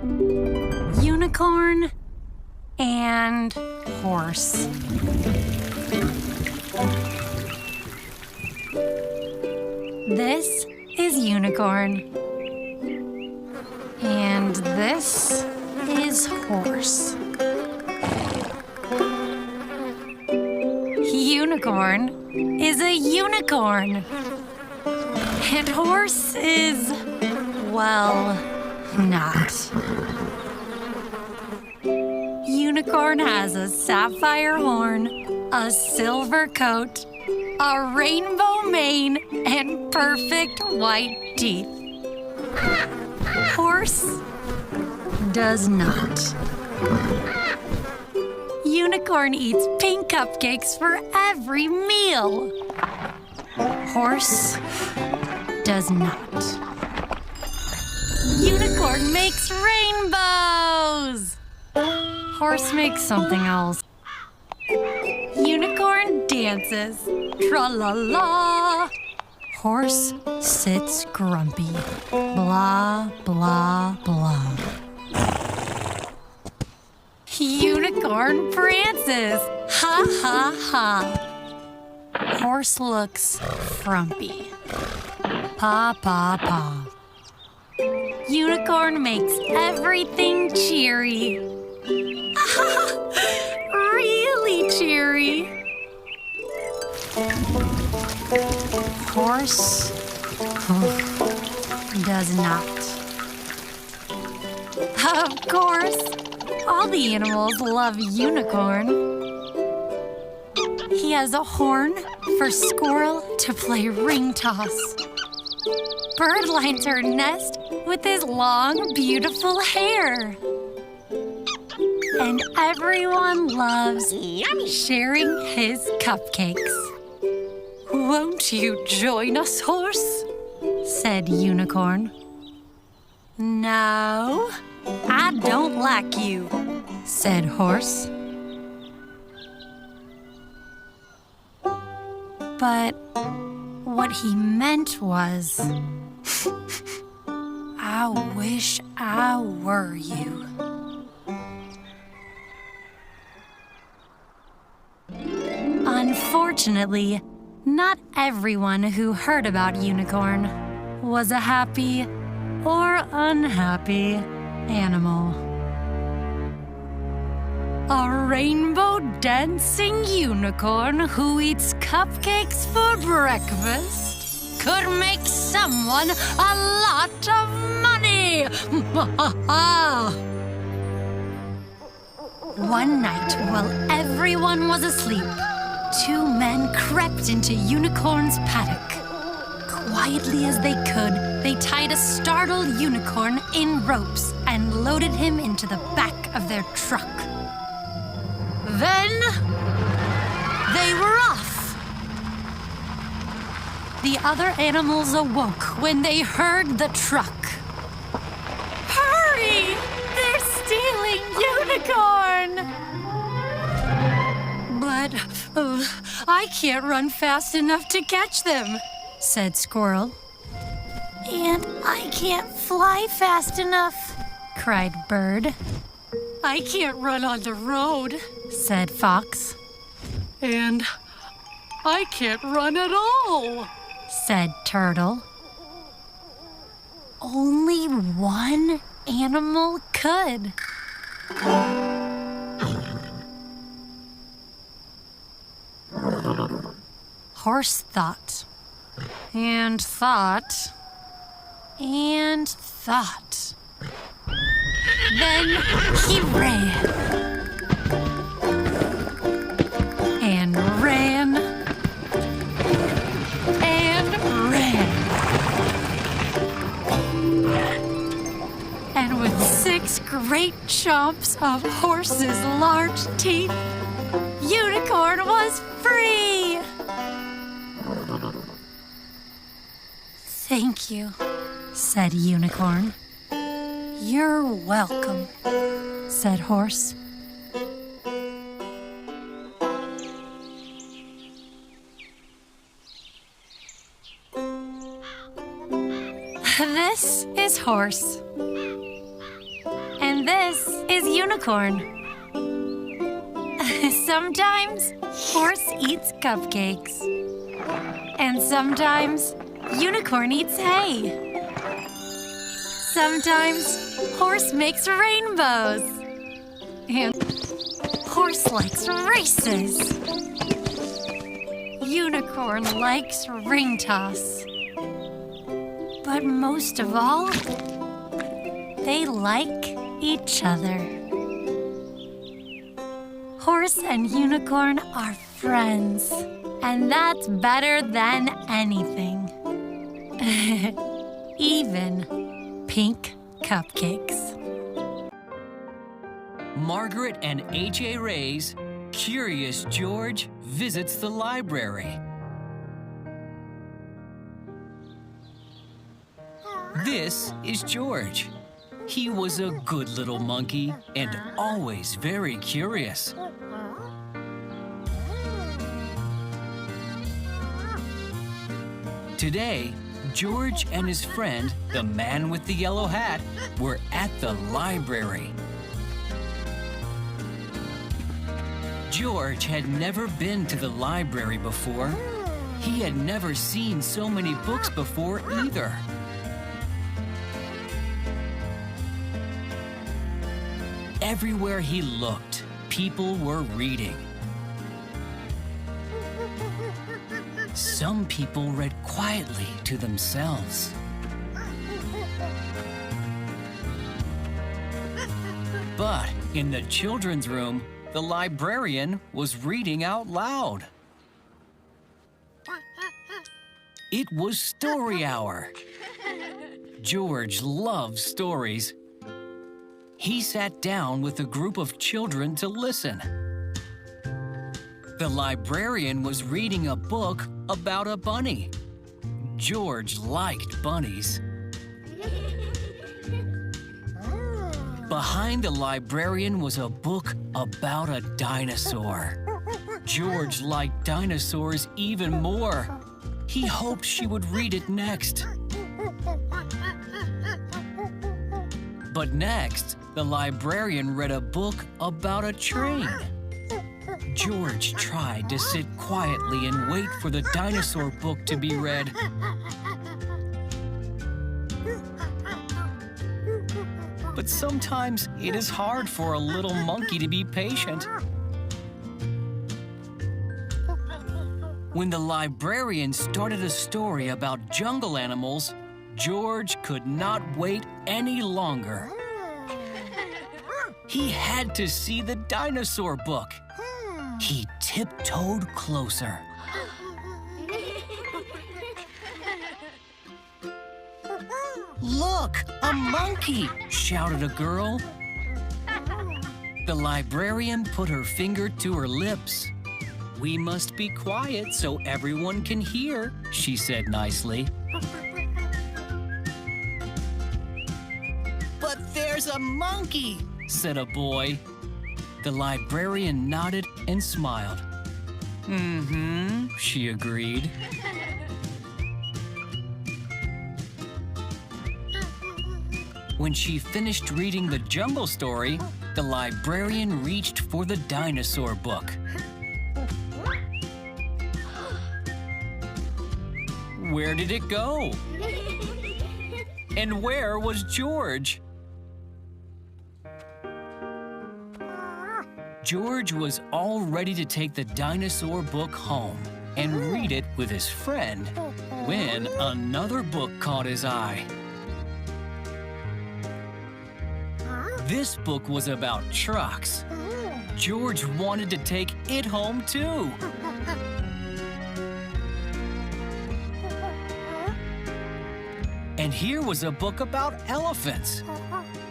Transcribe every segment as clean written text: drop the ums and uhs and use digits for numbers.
Unicorn and horse. This is Unicorn. And this is horse. Unicorn is a unicorn. And horse is, well, not. Unicorn has a sapphire horn, a silver coat, a rainbow mane, and perfect white teeth. Horse does not. Unicorn eats pink cupcakes for every meal. Horse does not. Unicorn makes rainbows. Horse makes something else. Unicorn dances. Tra-la-la. Horse sits grumpy. Blah, blah, blah. Unicorn prances. Ha, ha, ha. Horse looks frumpy. Pa, pa, pa. Unicorn makes everything cheery. Really cheery. Horse does not. Of course, all the animals love Unicorn. He has a horn for Squirrel to play ring toss. Bird lines her nest with his long, beautiful hair. And everyone loves sharing his cupcakes. Won't you join us, Horse? Said Unicorn. No, I don't like you, said Horse. But what he meant was, I wish I were you. Unfortunately, not everyone who heard about Unicorn was a happy or unhappy animal. A rainbow dancing unicorn who eats cupcakes for breakfast could make someone a lot of money. One night, while everyone was asleep, two men crept into Unicorn's paddock. Quietly as they could, they tied a startled unicorn in ropes and loaded him into the back of their truck. Then they were off. The other animals awoke when they heard the truck. Hurry! They're stealing Unicorn! But I can't run fast enough to catch them, said Squirrel. And I can't fly fast enough, cried Bird. I can't run on the road, said Fox. And I can't run at all, said Turtle. Only one animal could. Horse thought, and thought, and thought. Then he ran, and ran, and ran. And with 6 great chomps of Horse's large teeth, Unicorn was free! Thank you, said Unicorn. You're welcome, said Horse. This is Horse. unicorn. Sometimes horse eats cupcakes. And sometimes unicorn eats hay. Sometimes horse makes rainbows. And horse likes races. Unicorn likes ring toss. But most of all, they like each other. Horse and unicorn are friends, and that's better than anything. Even pink cupcakes. Margaret and H.A. Ray's Curious George visits the library. This is George. He was a good little monkey and always very curious. Today, George and his friend, the man with the yellow hat, were at the library. George had never been to the library before. He had never seen so many books before either. Everywhere he looked, people were reading. Some people read quietly to themselves. But in the children's room, the librarian was reading out loud. It was story hour. George loved stories. He sat down with a group of children to listen. The librarian was reading a book about a bunny. George liked bunnies. Behind the librarian was a book about a dinosaur. George liked dinosaurs even more. He hoped she would read it next. But next, the librarian read a book about a train. George tried to sit quietly and wait for the dinosaur book to be read. But sometimes it is hard for a little monkey to be patient. When the librarian started a story about jungle animals, George could not wait any longer. He had to see the dinosaur book. He tiptoed closer. "Look, a monkey!" shouted a girl. The librarian put her finger to her lips. "We must be quiet so everyone can hear," she said nicely. "But there's a monkey," said a boy. The librarian nodded and smiled. "Mm-hmm," she agreed. When she finished reading the jungle story, the librarian reached for the dinosaur book. Where did it go? And where was George? George was all ready to take the dinosaur book home and read it with his friend when another book caught his eye. This book was about trucks. George wanted to take it home too. And here was a book about elephants.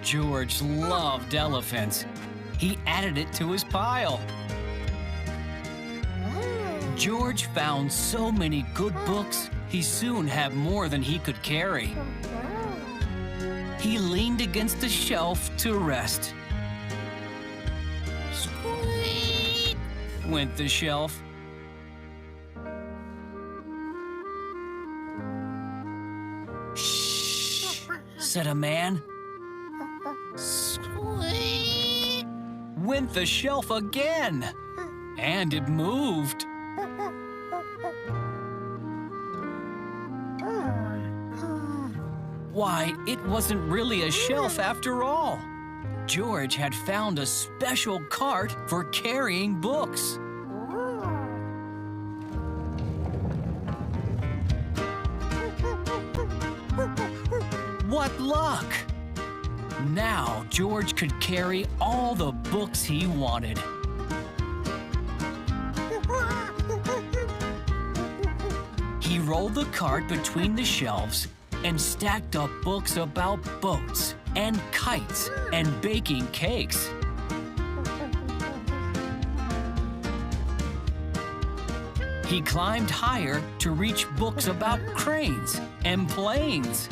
George loved elephants. He added it to his pile. George found so many good books, he soon had more than he could carry. He leaned against the shelf to rest. Squeak! Went the shelf. Shh, said a man. Squeak! went the shelf again. And it moved. Why, it wasn't really a shelf after all. George had found a special cart for carrying books. What luck! Now George could carry all the books he wanted. He rolled the cart between the shelves and stacked up books about boats and kites and baking cakes. He climbed higher to reach books about cranes and planes.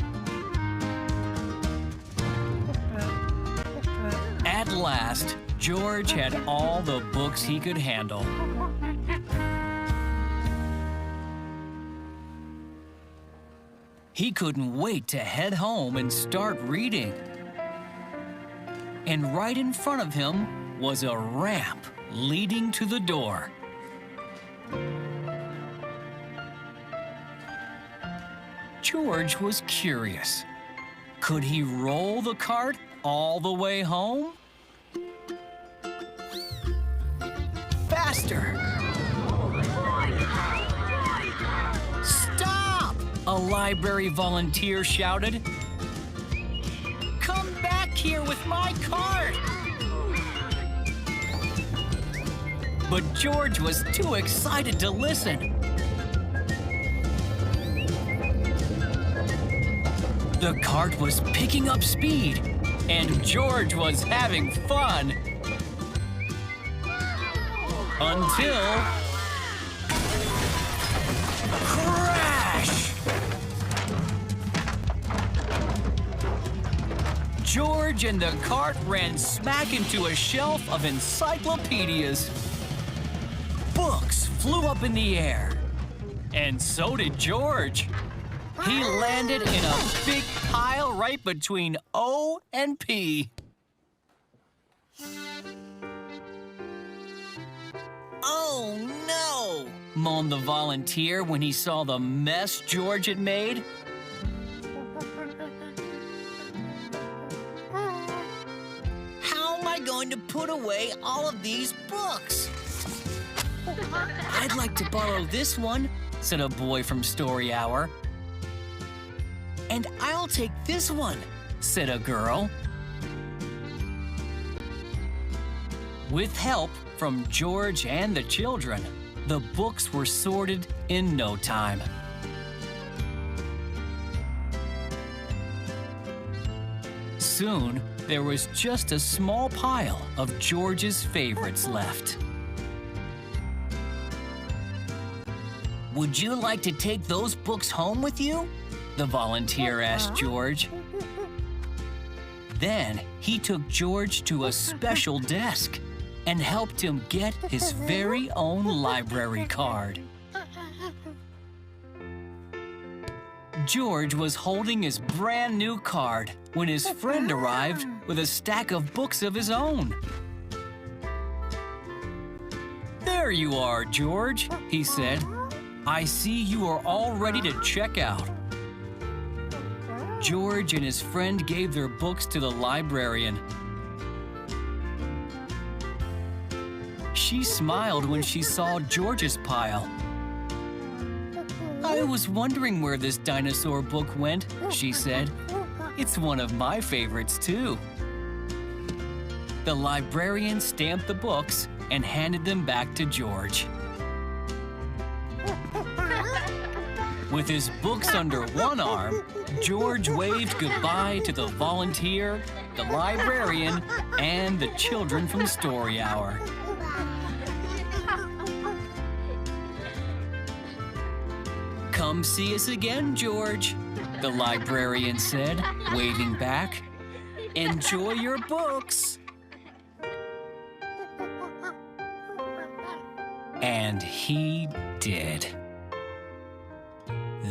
At last, George had all the books he could handle. He couldn't wait to head home and start reading. And right in front of him was a ramp leading to the door. George was curious. Could he roll the cart all the way home? Faster! Stop! A library volunteer shouted. Come back here with my cart! But George was too excited to listen. The cart was picking up speed, and George was having fun. Until... crash! George and the cart ran smack into a shelf of encyclopedias. Books flew up in the air, and so did George. He landed in a big pile right between O and P. Oh no, moaned the volunteer when he saw the mess George had made. How am I going to put away all of these books? I'd like to borrow this one, said a boy from Story Hour. And I'll take this one, said a girl. With help from George and the children, the books were sorted in no time. Soon, there was just a small pile of George's favorites left. Would you like to take those books home with you? The volunteer asked George. Then he took George to a special desk and helped him get his very own library card. George was holding his brand new card when his friend arrived with a stack of books of his own. There you are, George, he said. I see you are all ready to check out. George and his friend gave their books to the librarian. She smiled when she saw George's pile. I was wondering where this dinosaur book went, she said. It's one of my favorites, too. The librarian stamped the books and handed them back to George. With his books under one arm, George waved goodbye to the volunteer, the librarian, and the children from Story Hour. Come see us again, George, the librarian said, waving back. Enjoy your books. And he did.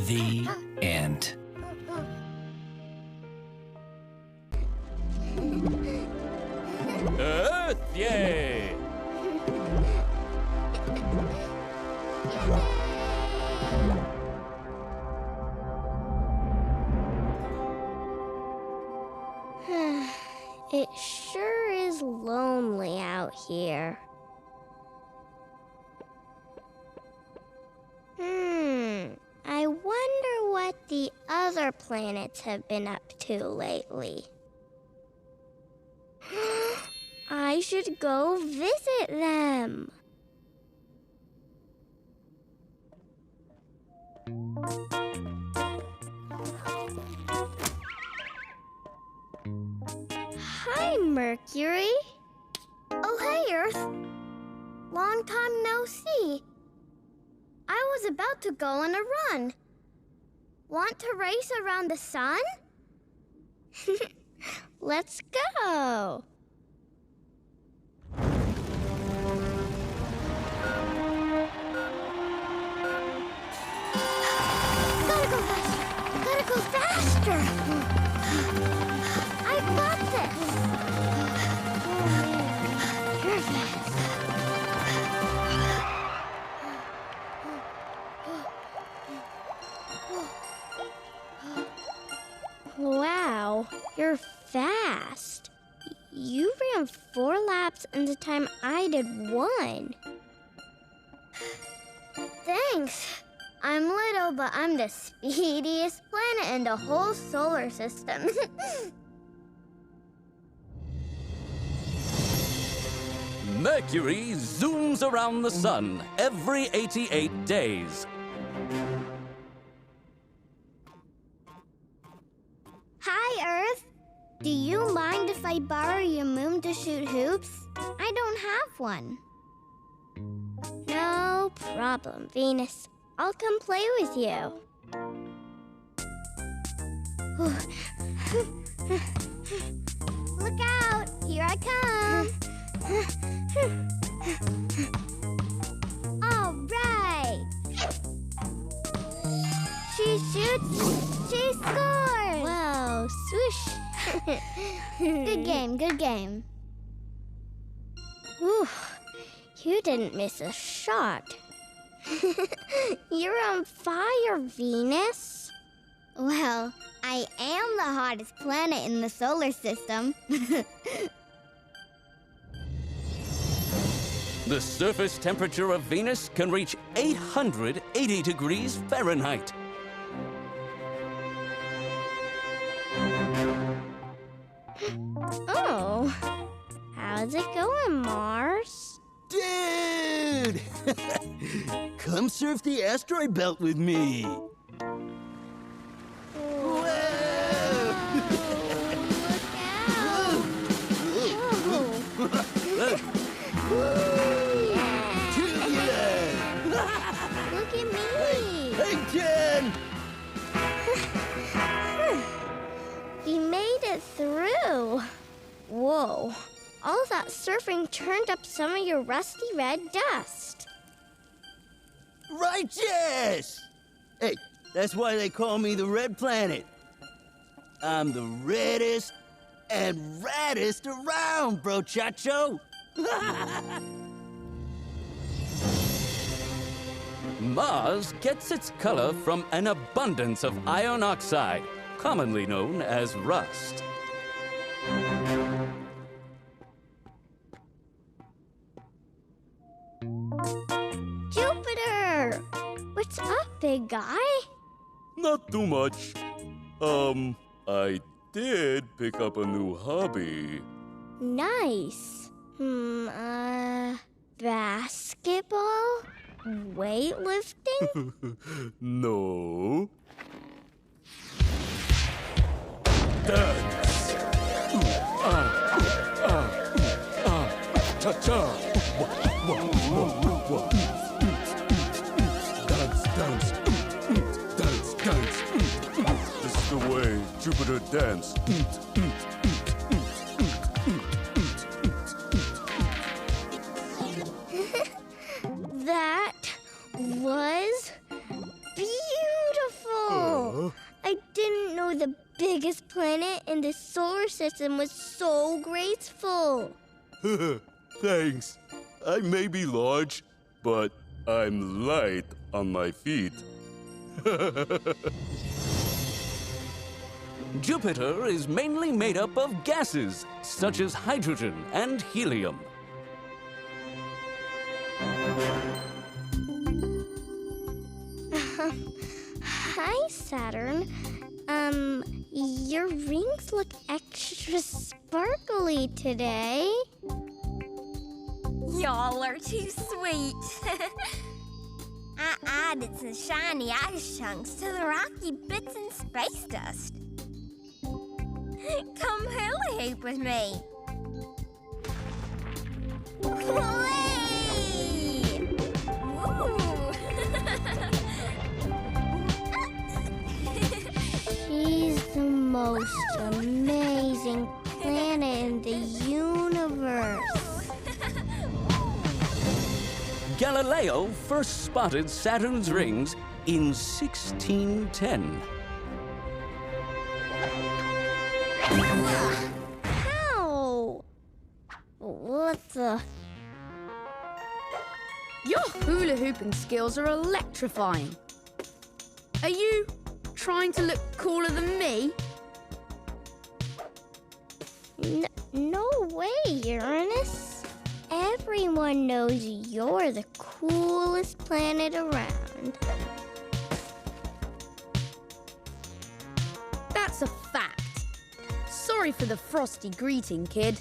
The end. Earth, yay! It sure is lonely out here. I wonder what the other planets have been up to lately. I should go visit them. Hi, Mercury. Oh, hey, Earth. Long time no see. I was about to go on a run. Want to race around the sun? Let's go. Gotta go faster. I got this. You're fast. Wow, you're fast. You ran 4 laps in the time I did 1. Thanks. I'm little, but I'm the speediest planet in the whole solar system. Mercury zooms around the sun every 88 days. Hi, Earth. Do you mind if I borrow your moon to shoot hoops? I don't have one. No problem, Venus. I'll come play with you. Look out! Here I come! All right! She shoots! She scores! Whoa, swoosh! Good game, good game. Whew, you didn't miss a shot. You're on fire, Venus. Well, I am the hottest planet in the solar system. The surface temperature of Venus can reach 880 degrees Fahrenheit. Oh, how's it going, Mars? Dude! Come surf the asteroid belt with me. Whoa! Look at me! Hey, Jen! We made it through. Whoa. All that surfing turned up some of your rusty red dust. Righteous! Hey, that's why they call me the Red Planet. I'm the reddest and raddest around, bro chacho. Mars gets its color from an abundance of iron oxide, commonly known as rust. Jupiter! What's up, big guy? Not too much. I did pick up a new hobby. Nice. Basketball? Weightlifting? No. Dance. Cha-cha. Dance, dance. Dance, dance. This is the way Jupiter dance. That was beautiful. I didn't know the biggest planet in the solar system was so graceful. Thanks. I may be large, but I'm light on my feet. Jupiter is mainly made up of gases, such as hydrogen and helium. Hi, Saturn. Your rings look extra sparkly today. Y'all are too sweet. I added some shiny ice chunks to the rocky bits and space dust. Come hula hoop with me. Whee! Woo! She's the most amazing planet in the universe. Galileo first spotted Saturn's rings in 1610. How? What the? Your hula hooping skills are electrifying. Are you trying to look cooler than me? No way, Uranus. Everyone knows you're the coolest planet around. That's a fact. Sorry for the frosty greeting, kid.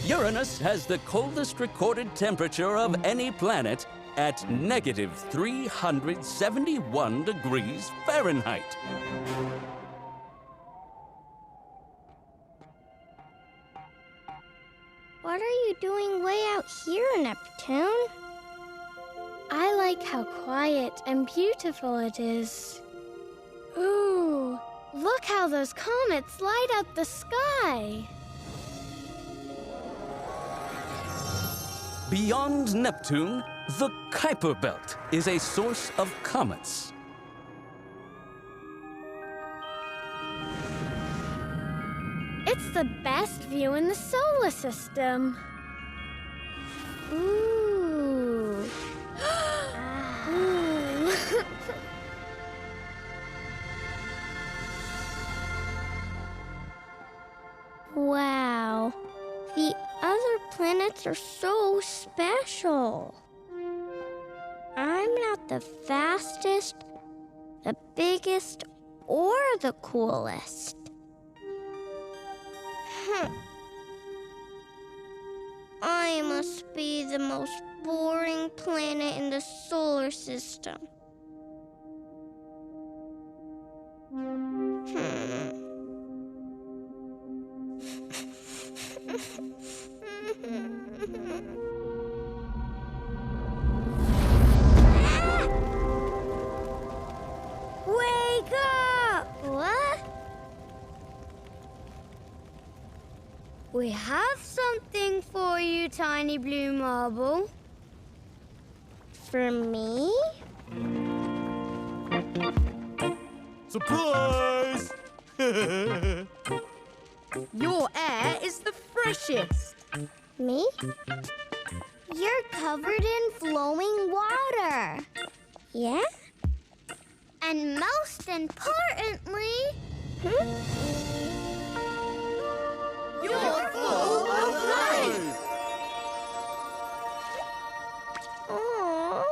Uranus has the coldest recorded temperature of any planet at negative 371 degrees Fahrenheit. What are you doing way out here, Neptune? I like how quiet and beautiful it is. Ooh, look how those comets light up the sky. Beyond Neptune, the Kuiper Belt is a source of comets. It's the best view in the solar system. Ooh. Ooh. Wow. The other planets are so special. I'm not the fastest, the biggest, or the coolest. I must be the most boring planet in the solar system. Wake up! What? We have something for you, Tiny Blue Marble. For me? Surprise! Your air is the freshest. Me? You're covered in flowing water. Yeah? And most importantly... You're full of life. Aww.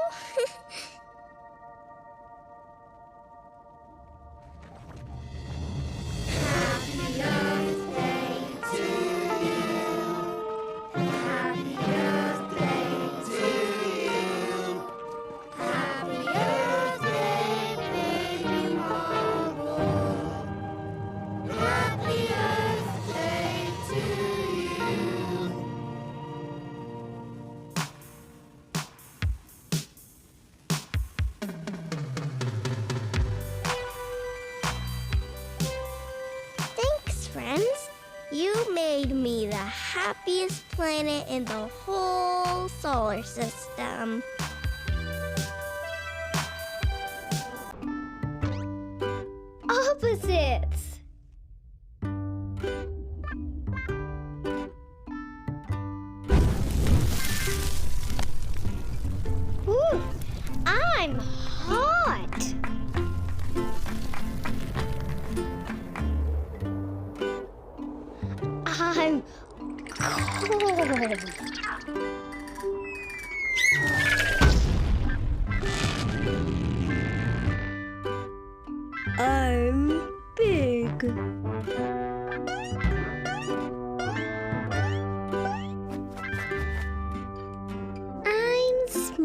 Thanks, friends. You made me the happiest planet in the whole solar system. Opposites! Whew.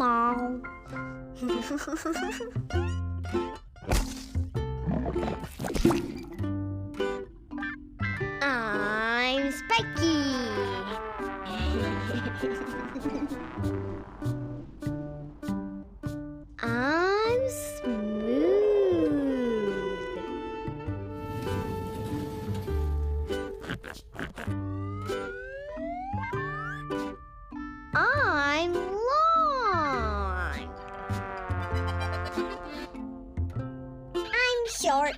small. I'm spiky. I'm smooth. I'm long. I'm short.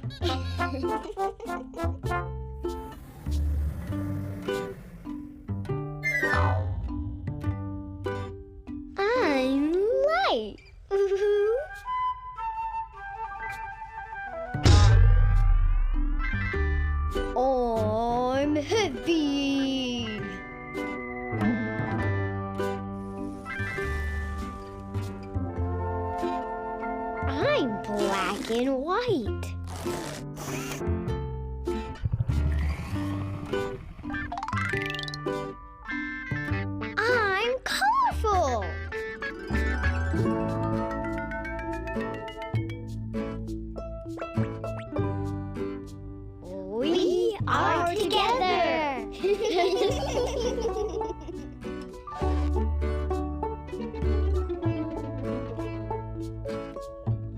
I'm light. I'm heavy. I'm black and white. I'm colorful. We are together.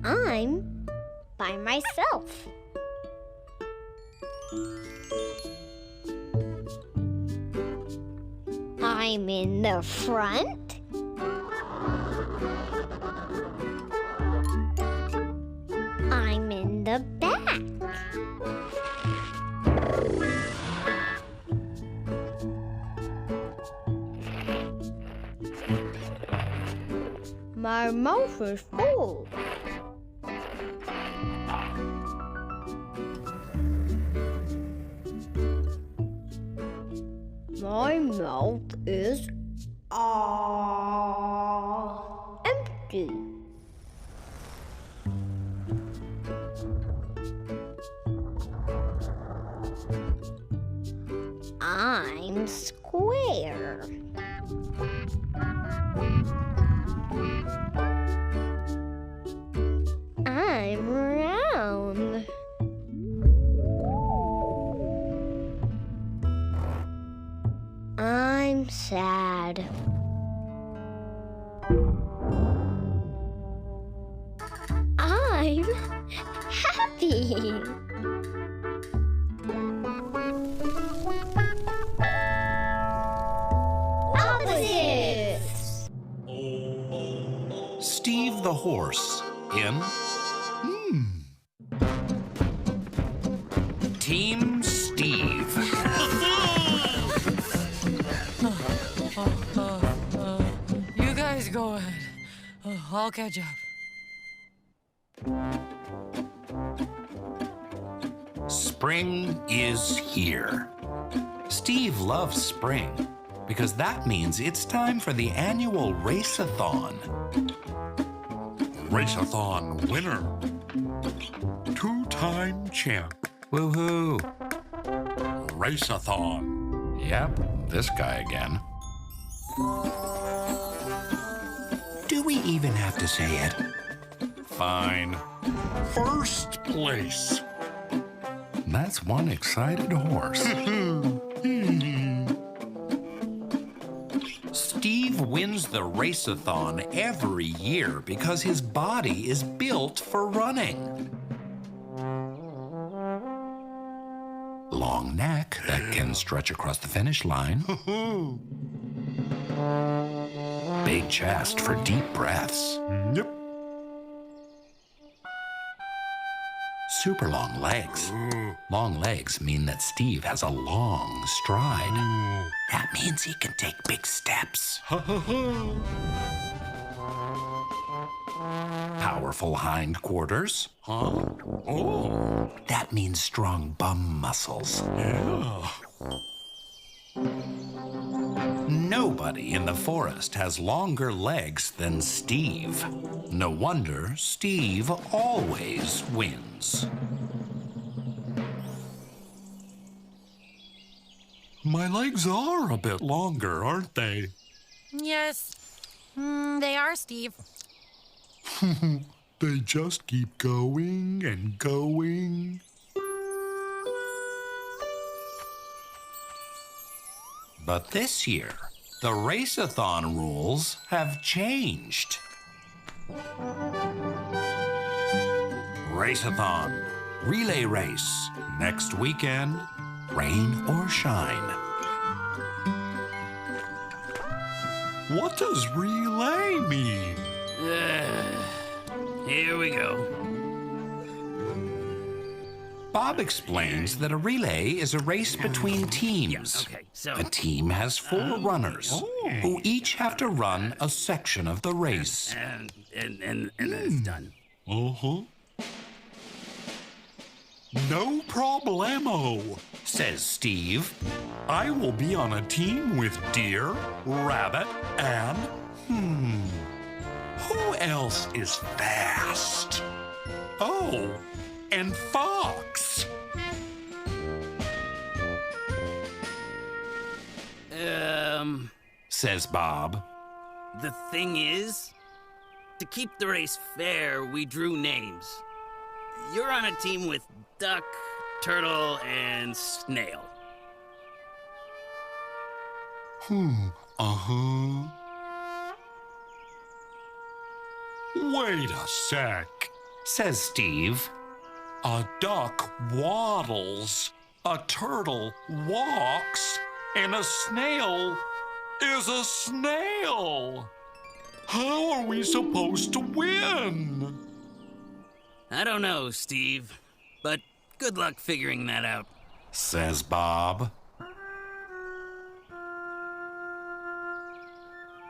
I'm by myself. I'm in the front. I'm in the back. My mouth is full. My mouth is empty. I'm square. I'm round. I'm sad. I'm happy. Opposites. Steve the horse in Team Steve. You guys go ahead. I'll catch up. Spring is here. Steve loves spring because that means it's time for the annual race-a-thon. Race-a-thon winner. Two-time champ. Woohoo. Race-a-thon. Yep, this guy again. Do we even have to say it? Fine. First place. That's one excited horse. Steve wins the race-a-thon every year because his body is built for running. Long neck that can stretch across the finish line. Big chest for deep breaths. Yep. Super long legs. Long legs mean that Steve has a long stride. That means he can take big steps. Powerful hindquarters. Oh. That means strong bum muscles. Yeah. Nobody in the forest has longer legs than Steve. No wonder Steve always wins. My legs are a bit longer, aren't they? Yes. They are, Steve. They just keep going and going. But this year, the race-a-thon rules have changed. Race-a-thon, relay race, next weekend, rain or shine. What does relay mean? Here we go. Bob explains that a relay is a race between teams. Okay, so A team has 4 runners who each have to run a section of the race. and then it's done. Uh-huh. No problemo, says Steve. I will be on a team with Deer, Rabbit, and... who else is fast? Oh, and Fox. Says Bob. The thing is, to keep the race fair, we drew names. You're on a team with Duck, Turtle, and Snail. Uh-huh. Wait a sec, says Steve. A duck waddles, a turtle walks, and a snail is a snail. How are we supposed to win? I don't know, Steve, but good luck figuring that out. Says Bob.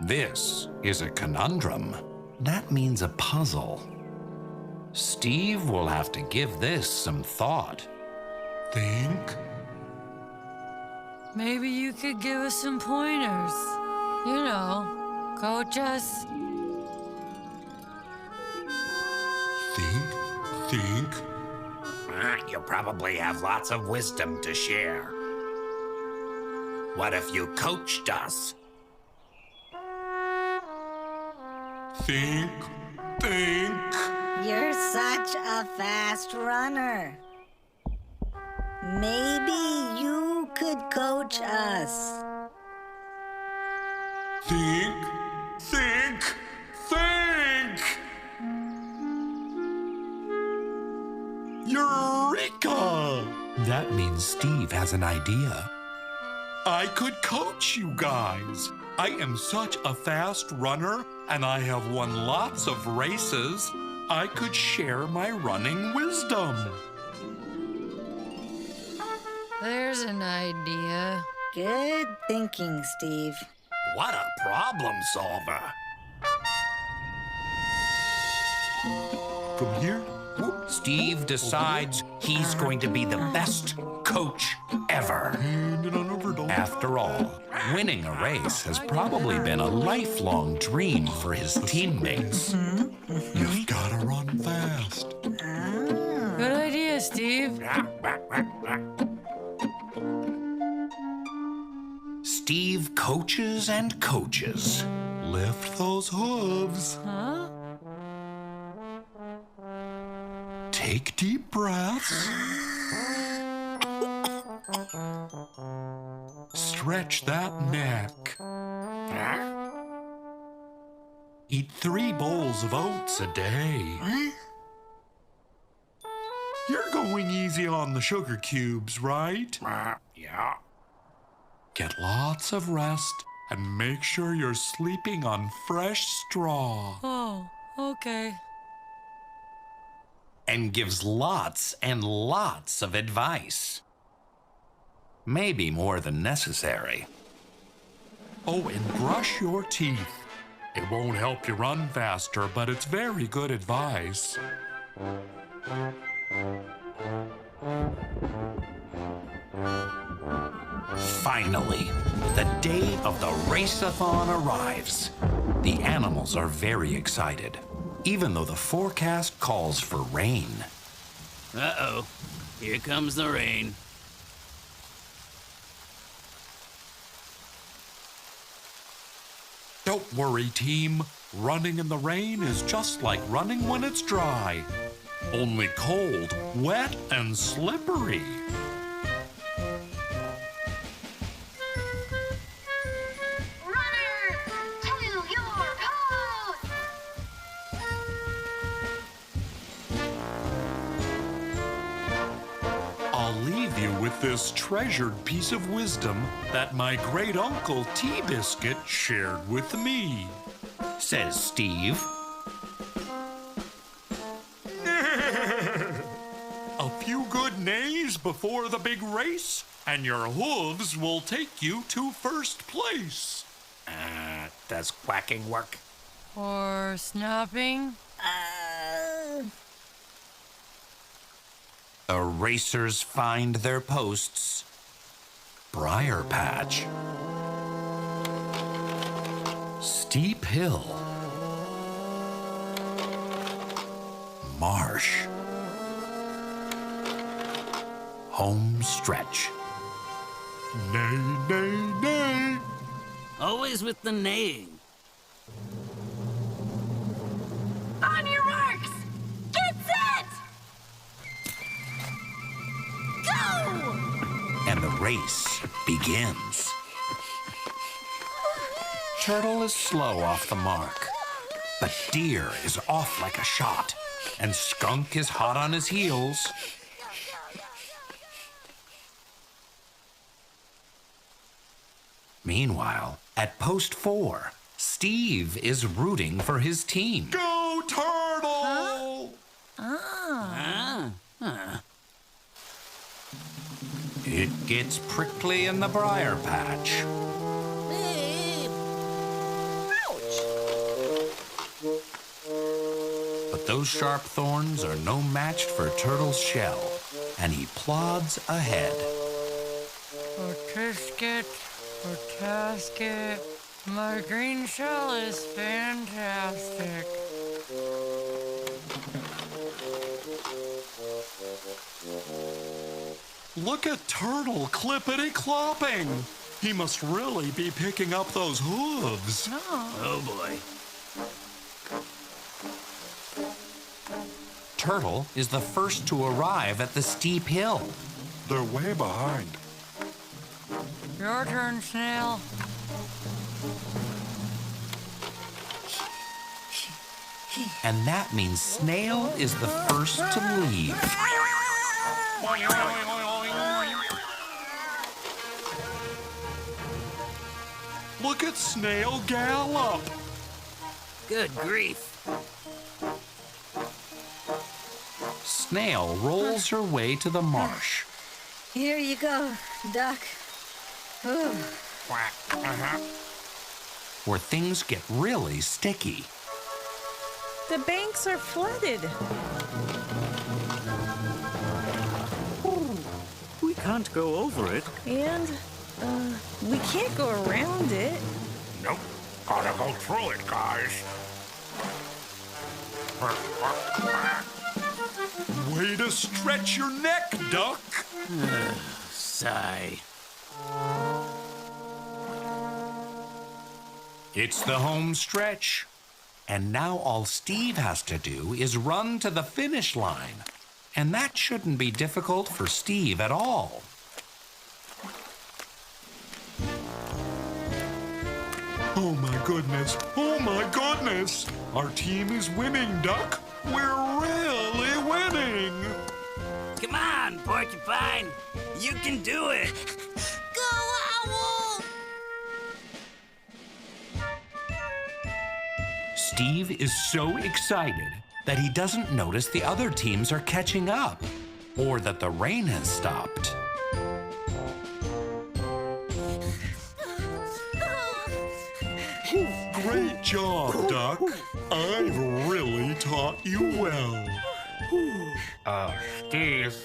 This is a conundrum. That means a puzzle. Steve will have to give this some thought. Think? Maybe you could give us some pointers. You know, coach us. Think? You probably have lots of wisdom to share. What if you coached us? Think. You're such a fast runner. Maybe you could coach us. Think. Eureka! That means Steve has an idea. I could coach you guys. I am such a fast runner, and I have won lots of races. I could share my running wisdom. There's an idea. Good thinking, Steve. What a problem solver. From here, Steve decides he's going to be the best coach ever. After all, winning a race has probably been a lifelong dream for his teammates. You've got to run fast. Good idea, Steve. Steve coaches and coaches. Lift those hooves. Huh? Take deep breaths. Stretch that neck. Eat 3 bowls of oats a day. You're going easy on the sugar cubes, right? Yeah. Get lots of rest and make sure you're sleeping on fresh straw. Oh, okay. And gives lots and lots of advice. Maybe more than necessary. Oh, and brush your teeth. It won't help you run faster, but it's very good advice. Finally, the day of the race-a-thon arrives. The animals are very excited, even though the forecast calls for rain. Uh-oh, here comes the rain. Don't worry, team. Running in the rain is just like running when it's dry. Only cold, wet, and slippery. Runners, to your post! I'll leave you with this treasured piece of wisdom that my great-uncle Tea-Biscuit shared with me, says Steve. A few good neighs before the big race, and your hooves will take you to first place. Does quacking work? Or snapping? The racers find their posts. Briar patch. Steep hill. Marsh. Home stretch. Nay, nay, nay. Always with the neighing. On your marks! Get set! Go! And the race begins. Turtle is slow off the mark, but Deer is off like a shot, and Skunk is hot on his heels. Meanwhile, at post 4, Steve is rooting for his team. Go Turtle! It gets prickly in the briar patch. But those sharp thorns are no match for Turtle's shell, and he plods ahead. Tisket, tasket, my green shell is fantastic. Look at Turtle clippity-clopping. He must really be picking up those hooves. Oh boy. Turtle is the first to arrive at the steep hill. They're way behind. Your turn, Snail. And that means Snail is the first to leave. Look at Snail gallop. Good grief. Snail rolls her way to the marsh. Here you go, Duck. Where things get really sticky. The banks are flooded. We can't go over it. And, we can't go around it. Nope. Gotta go through it, guys. Way to stretch your neck, Duck. Sigh. It's the home stretch. And now all Steve has to do is run to the finish line. And that shouldn't be difficult for Steve at all. Oh my goodness. Oh my goodness. Our team is winning, Duck. We're really winning. Come on, Porcupine. You can do it. Go, Owl! Steve is so excited that he doesn't notice the other teams are catching up, or that the rain has stopped. Great job, Duck. I've really taught you well. Steve.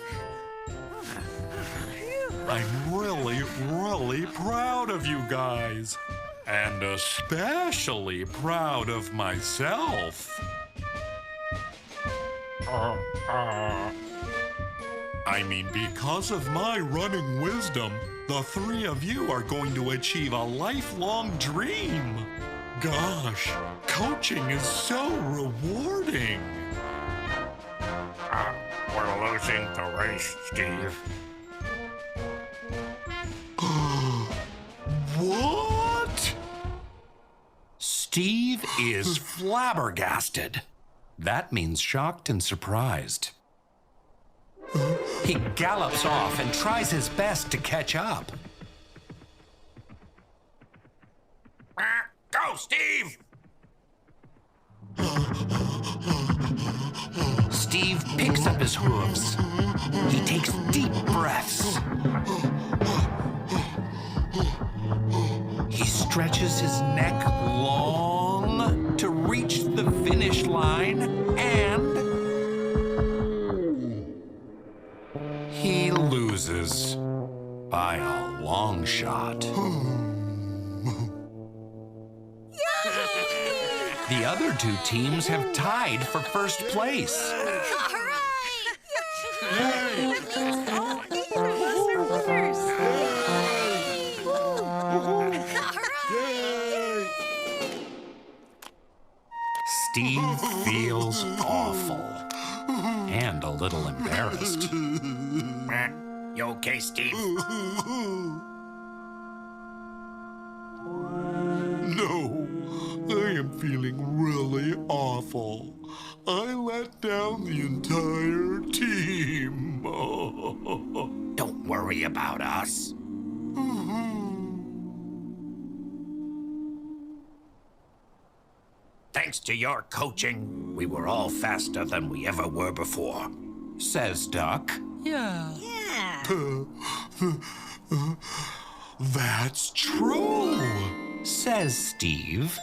I'm really proud of you guys. And especially proud of myself. I mean, because of my running wisdom, the three of you are going to achieve a lifelong dream. Gosh, coaching is so rewarding. We're losing the race, Steve. What? Steve is flabbergasted. That means shocked and surprised. He gallops off and tries his best to catch up. Go, Steve! Steve picks up his hooves. He takes deep breaths. He stretches his neck long to reach the finish line, and he loses by a long shot. The other two teams have tied for first place. Steve feels awful and a little embarrassed. You okay, Steve? No, I am feeling really awful. I let down the entire team. Don't worry about us. Thanks to your coaching, we were all faster than we ever were before, says Duck. Yeah. That's true, says Steve.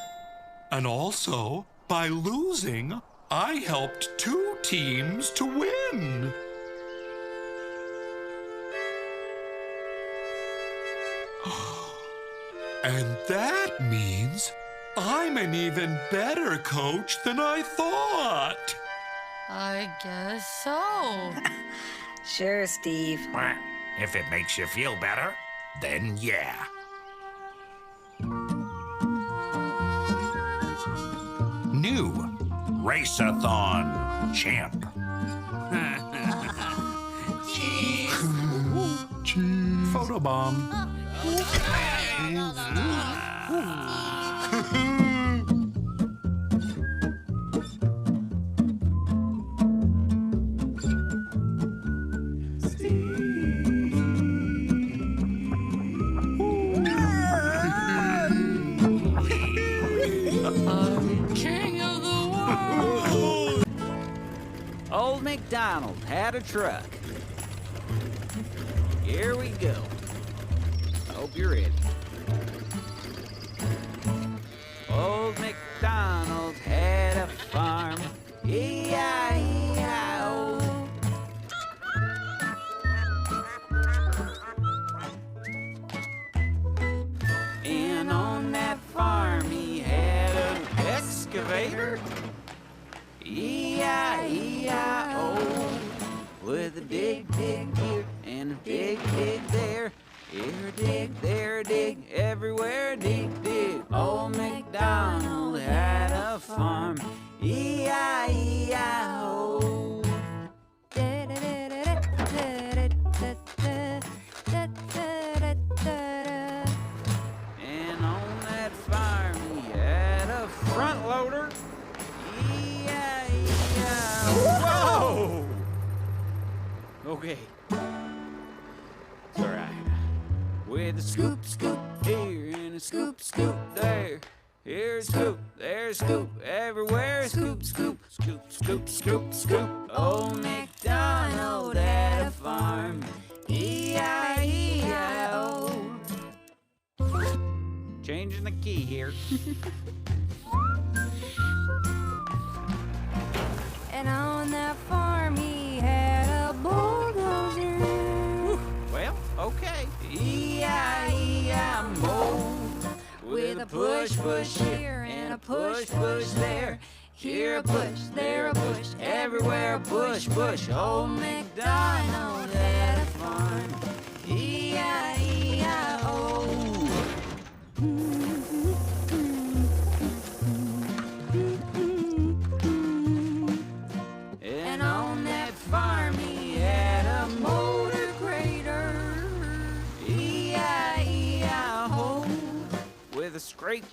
and also, by losing, I helped 2 teams to win. And that means I'm an even better coach than I thought. I guess so. Sure, Steve. If it makes you feel better, then yeah. New Race-a-thon champ. Photobomb. King of the world. Old MacDonald had a truck. Here we go. I hope you're ready. Old MacDonald had a farm. E-I-E-I-O. And on that farm he had an excavator. E-I-E-I-O. With a dig, dig here and a dig, dig there. Here a dig, there a dig, everywhere a dig, dig. Old MacDonald had a farm. E-I-E-I-O. And on that farm he had a front loader. E-I-E-I-O. Whoa! Okay. It's all right. With a scoop, scoop here and a scoop, scoop there. Here's a scoop, there's a scoop, everywhere scoop, scoop, scoop, scoop, scoop, scoop. Old MacDonald had a farm. E-I-E-I-O. Changing the key here. And on that farm he had a bulldozer. Well, okay. E-I-E-I-O. With a push, push here and a push, push there. Here a push, there a push, everywhere a push, push. Old MacDonald had a farm. E-I-E-I-O.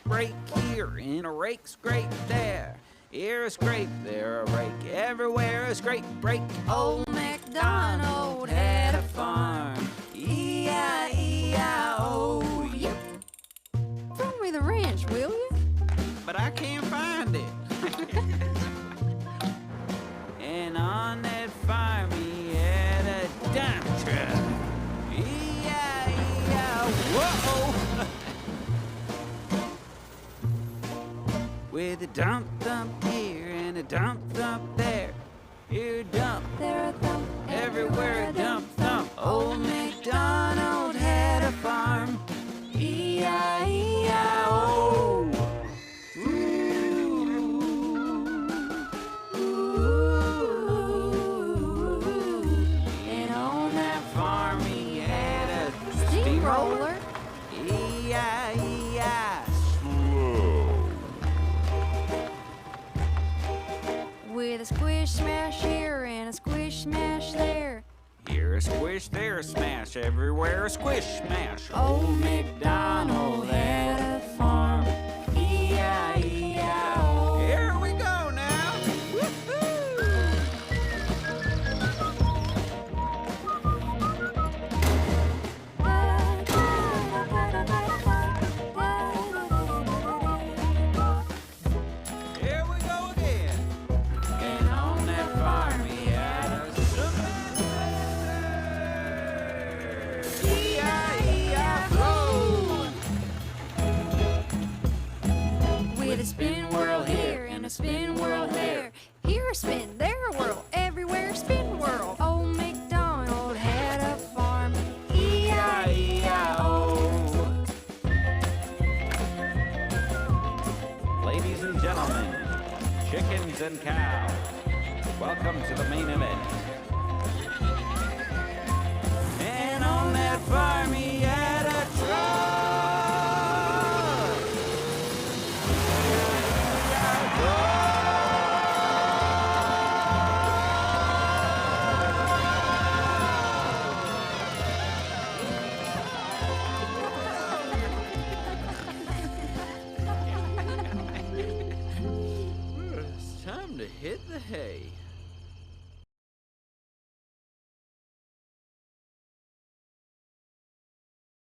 break here, and a rake scrape there. Here a scrape, there a rake, everywhere a scrape break. Old MacDonald had a farm, E-I-E-I-O. Yep. Bring me the ranch, will you? But I can't find it. And on that farm he had a dump truck. E-I-E-I, whoa! With a dump thump here and a dump thump there. Here a dump, there a thump, everywhere a dump thump. Old MacDonald had a farm. E-I-E-I-O. Roller. E-I-E-I. With a squish smash here and a squish smash there. Here a squish, there a smash, everywhere a squish smash. Old MacDonald had a farm. E-I-E-I-O. Here we go now. Here we go again. And on that farm he had a With a spin whirl here and a spin whirl there. Here a spin, there a whirl, everywhere a spin whirl. Old MacDonald had a farm. E-I-E-I-O. Ladies and gentlemen, chickens and cows, welcome to the main event. And on that farm he had a truck. It's time to hit the hay.